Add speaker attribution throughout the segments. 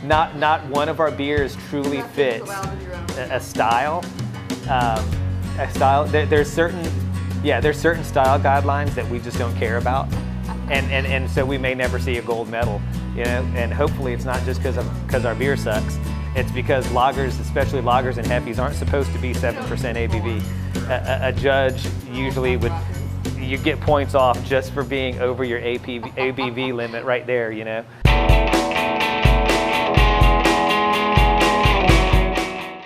Speaker 1: not one of our beers truly fits a style. There's certain style guidelines that we just don't care about, and so we may never see a gold medal, you know. And hopefully it's not just because our beer sucks. It's because lagers, especially lagers and Heffys, aren't supposed to be 7% ABV. A judge usually you get points off just for being over your ABV limit right there, you know.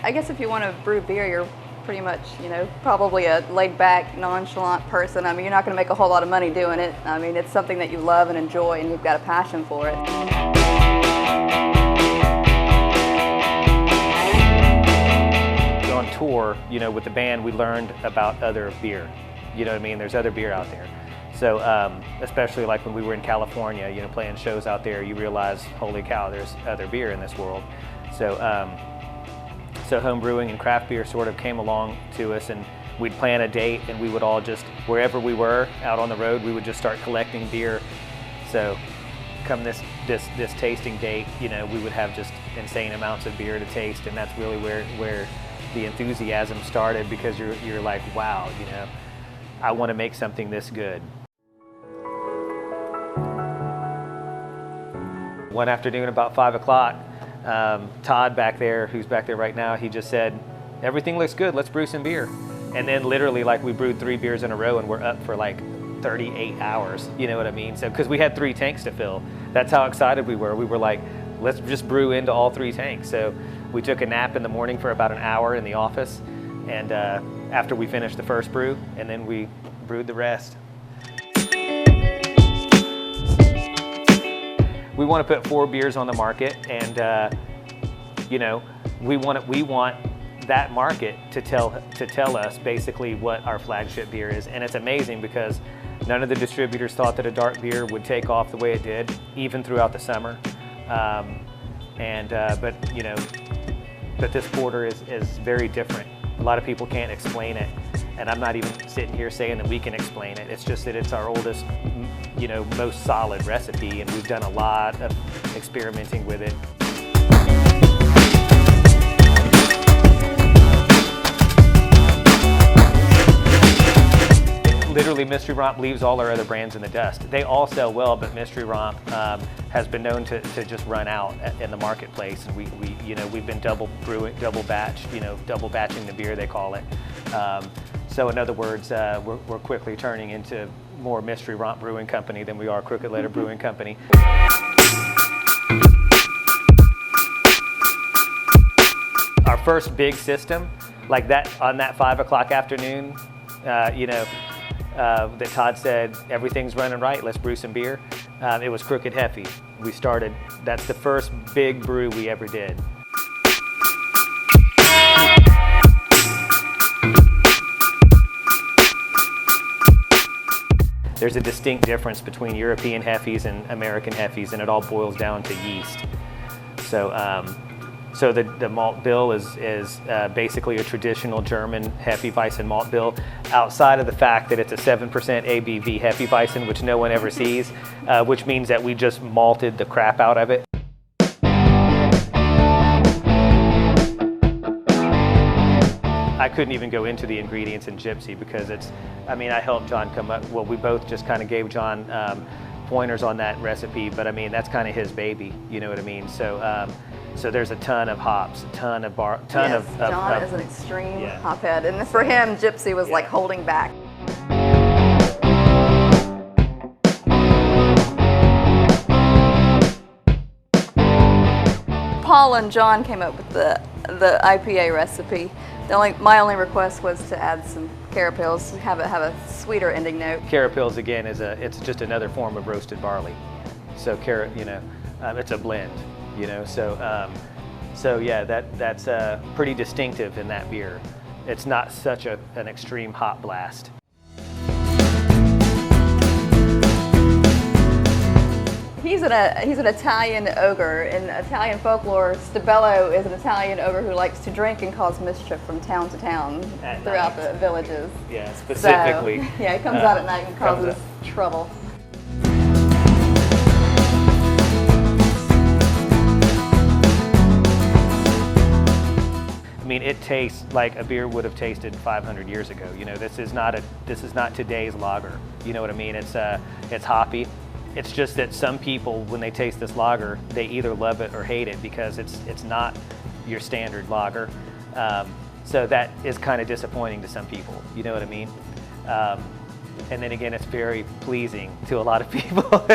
Speaker 2: I guess if you want to brew beer, you're pretty much, you know, probably a laid-back, nonchalant person. I mean, you're not going to make a whole lot of money doing it. I mean, it's something that you love and enjoy, and you've got a passion for it.
Speaker 1: On tour, you know, with the band, we learned about other beer. You know what I mean? There's other beer out there. So, especially like when we were in California, you know, playing shows out there, you realize, holy cow, there's other beer in this world. So, so home brewing and craft beer sort of came along to us, and we'd plan a date, and we would all just, wherever we were out on the road, we would just start collecting beer. So, come this tasting date, you know, we would have just insane amounts of beer to taste, and that's really where the enthusiasm started, because you're like, wow, you know, I want to make something this good. One afternoon about 5 o'clock, Todd back there, who's back there right now, he just said, everything looks good, let's brew some beer. And then literally, like, we brewed 3 beers in a row, and we're up for like 38 hours, you know what I mean? So, because we had 3 tanks to fill. That's how excited we were. We were like, let's just brew into all 3 tanks. So we took a nap in the morning for about an hour in the office, and after we finished the first brew, and then we brewed the rest. We want to put 4 beers on the market, and you know, we want that market to tell us basically what our flagship beer is. And it's amazing because none of the distributors thought that a dark beer would take off the way it did, even throughout the summer. But you know, but this porter is very different. A lot of people can't explain it, and I'm not even sitting here saying that we can explain it. It's just that it's our oldest, you know, most solid recipe, and we've done a lot of experimenting with it. Literally, Mystery Romp leaves all our other brands in the dust. They all sell well, but Mystery Romp has been known to just run out in the marketplace, and we've been double batching the beer, they call it. So in other words, we're quickly turning into more Mystery Romp Brewing Company than we are Crooked Letter Brewing Company. Our first big system, like that on that 5 o'clock afternoon, you know, that Todd said, everything's running right, let's brew some beer. It was Crooked Heffy. We started, that's the first big brew we ever did. There's a distinct difference between European Heffys and American Heffys, and it all boils down to yeast. So the malt bill is basically a traditional German Hefeweizen malt bill, outside of the fact that it's a 7% ABV Hefeweizen, which no one ever sees, which means that we just malted the crap out of it. I couldn't even go into the ingredients in Gipsy because I helped John come up, well, we both just kind of gave John pointers on that recipe, but I mean, that's kind of his baby, you know what I mean? So there's a ton of hops, a ton of
Speaker 2: John is an extreme hophead, and for him, Gipsy was like holding back. Paul and John came up with the IPA recipe. My only request was to add some carapils, have a sweeter ending note.
Speaker 1: Carapils again it's just another form of roasted barley. So it's a blend, you know. So yeah, that's pretty distinctive in that beer. It's not such an extreme hop blast.
Speaker 2: He's an Italian ogre. In Italian folklore, Stabello is an Italian ogre who likes to drink and cause mischief from town to town throughout the villages.
Speaker 1: Yeah, specifically.
Speaker 2: So, yeah, he comes out at night and causes trouble.
Speaker 1: mean, it tastes like a beer would have tasted 500 years ago. You know, this is not today's lager. You know what I mean? It's hoppy. It's just that some people, when they taste this lager, they either love it or hate it because it's not your standard lager. So that is kind of disappointing to some people. You know what I mean? And then again, it's very pleasing to a lot of people.